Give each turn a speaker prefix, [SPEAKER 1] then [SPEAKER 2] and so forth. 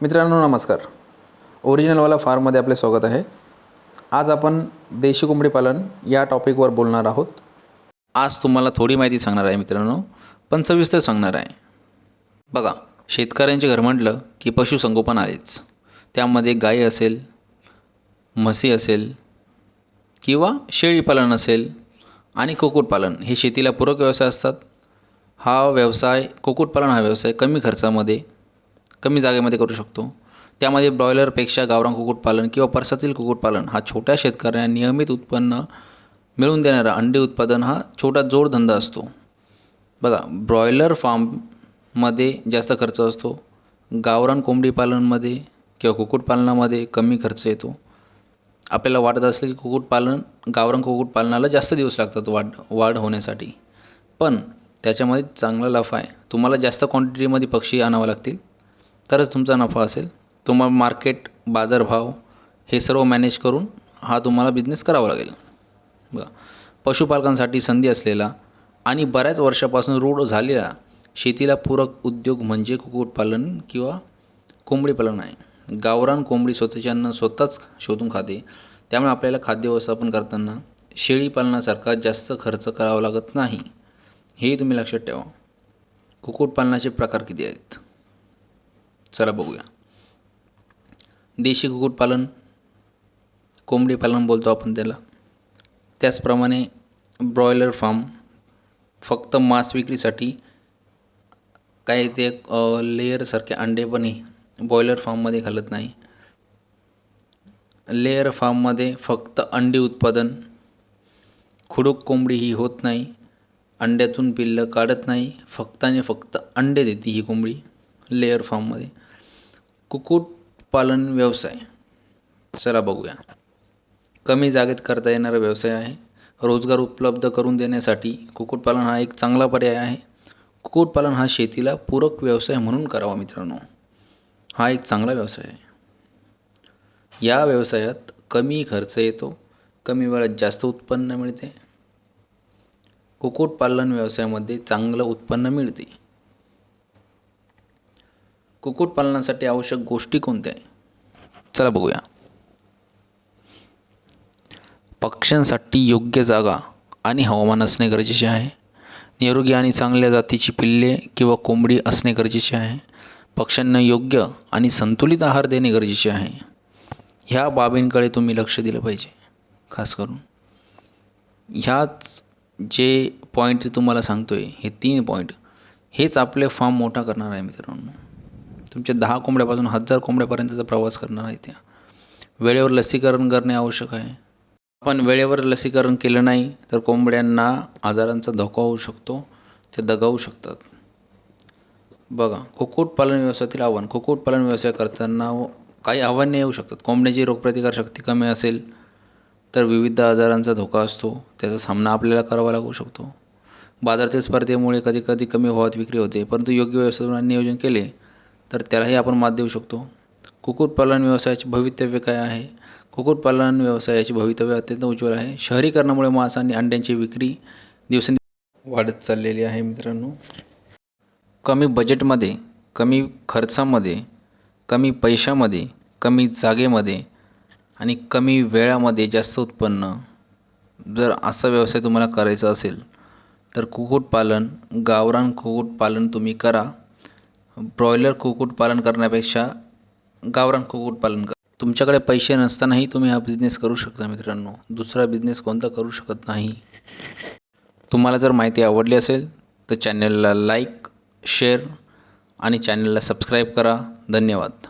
[SPEAKER 1] मित्रांनो नमस्कार. ओरिजिनलवाला फार्ममध्ये आपले स्वागत आहे. आज आपण देशी कोंबडी पालन या टॉपिकवर बोलणार आहोत. आज तुम्हाला थोडी माहिती सांगणार आहे मित्रांनो, पण सविस्तर सांगणार आहे. बघा, शेतकऱ्यांचे घर म्हटलं की पशुसंगोपन आलेच. त्यामध्ये गाय असेल, म्हशी असेल किंवा शेळीपालन असेल आणि कुक्कुटपालन हे शेतीला पूरक व्यवसाय असतात. कुक्कुटपालन हा व्यवसाय कमी खर्चामध्ये कमी जागेमध्ये करू शकतो. त्यामध्ये ब्रॉयलरपेक्षा गावरान कुक्कुटपालन किंवा परसातील कुक्कुटपालन हा छोट्या शेतकऱ्यांना नियमित उत्पन्न मिळवून देणारा अंडी उत्पादन हा छोटा जोडधंदा असतो. बघा, ब्रॉयलर फार्ममध्ये जास्त खर्च असतो. गावरान कोंबडी पालनमध्ये किंवा कुक्कुटपालनामध्ये कमी खर्च येतो. आपल्याला वाटत असेल की गावरान कुक्कुटपालनाला जास्त दिवस लागतात वाढ होण्यासाठी, पण त्याच्यामध्ये चांगला नफा आहे. तुम्हाला जास्त क्वांटिटीमध्ये पक्षी आणावं लागतील तरच तुमचा नफा असेल. तुम्हाला मार्केट, बाजारभाव हे सर्व मॅनेज करून हा तुम्हाला बिझनेस करावा लागेल. बघा, पशुपालकांसाठी संधी असलेला आणि बऱ्याच वर्षापासून रूढ झालेला शेतीला पूरक उद्योग म्हणजे कुक्कुटपालन किंवा कोंबडीपालन आहे. गावरान कोंबडी स्वतःचे अन्न स्वतःच शोधून खाते, त्यामुळे आपल्याला खाद्य व्यवस्थापन करताना शेळीपालनासारखा जास्त खर्च करावा लागत नाही. हेही तुम्ही लक्षात ठेवा. कुक्कुटपालनाचे प्रकार किती आहेत चला बघूया. देशी कुक्कुटपालन, कोंबडी पालन बोलतो आपण त्याला. त्याचप्रमाणे ब्रॉयलर फार्म फक्त मांस विक्रीसाठी, काही ते लेअरसारखे अंडे पण बॉयलर फार्ममध्ये घालत नाही. लेअर फार्ममध्ये फक्त अंडी उत्पादन, खुडूक कोंबडी ही होत नाही, अंड्यातून पिल्लं काढत नाही, फक्त आणि फक्त अंडे देते ही कोंबडी लेअर फार्ममध्ये. कुक्कुटपालन व्यवसाय चला बघूया. कमी जागेत करता येणारा व्यवसाय आहे. रोजगार उपलब्ध करून देण्यासाठी कुक्कुटपालन हा एक चांगला पर्याय आहे. कुक्कुटपालन हा शेतीला पूरक व्यवसाय म्हणून करावा मित्रांनो. हा एक चांगला व्यवसाय आहे. या व्यवसायात कमी खर्च येतो, कमी वेळात जास्त उत्पन्न मिळते. कुक्कुटपालन व्यवसायामध्ये चांगलं उत्पन्न मिळते. कुक्कुटपालनासाठी आवश्यक गोष्टी कोणत्या आहे चला बघूया. पक्ष्यांसाठी योग्य जागा आणि हवामान असणे गरजेचे आहे. निरोगी आणि चांगल्या जातीची पिल्ले किंवा कोंबडी असणे गरजेचे आहे. पक्ष्यांना योग्य आणि संतुलित आहार देणे गरजेचे आहे. ह्या बाबींकडे तुम्ही लक्ष दिलं पाहिजे खास करून. ह्याच जे पॉईंट तुम्हाला सांगतो आहे, हे 3 पॉईंट हेच आपले फार्म मोठा करणार आहे मित्रांनो. तुमच्या 10 कोंबड्यापासून 1000 कोंबड्यापर्यंतचा प्रवास करणार आहे. त्या वेळेवर लसीकरण करणे आवश्यक आहे. आपण वेळेवर लसीकरण केलं नाही तर कोंबड्यांना आजारांचा धोका होऊ शकतो, ते दगावू शकतात. बघा, कुक्कुटपालन व्यवसायातील आव्हान. कुक्कुटपालन व्यवसाय करताना काही आव्हाने येऊ शकतात. कोंबड्याची रोगप्रतिकारशक्ती कमी असेल तर विविध आजारांचा धोका असतो, त्याचा सामना आपल्याला करावा लागू शकतो. बाजारातील स्पर्धेमुळे कधीकधी कमी भावात विक्री होते, परंतु योग्य व्यवस्थापन नियोजन केले तर त्यालाही आपण मात देऊ शकतो. कुक्कुटपालन व्यवसायाचे भवितव्य काय आहे? कुक्कुटपालन व्यवसायाचे भवितव्य अत्यंत उज्ज्वल आहे. शहरीकरणामुळे मांस आणि अंड्यांची विक्री दिवसेंदिवस वाढत चाललेली आहे मित्रांनो. कमी बजेटमध्ये, कमी खर्चामध्ये, कमी पैशामध्ये, कमी जागेमध्ये आणि कमी वेळामध्ये जास्त उत्पन्न, जर असा व्यवसाय तुम्हाला करायचा असेल तर गावरान कुक्कुटपालन तुम्ही करा. ब्रॉयलर कुक्कुटपालन करण्यापेक्षा गावरान कुक्कुटपालन करा. तुमच्याकडे पैसे नसतानाही तुम्ही हा बिझनेस करू शकता मित्रांनो. दुसरा बिझनेस कोणता करू शकत नाही. तुम्हाला जर माहिती आवडली असेल तर चॅनलला लाईक, शेअर आणि चॅनलला सबस्क्राईब करा. धन्यवाद.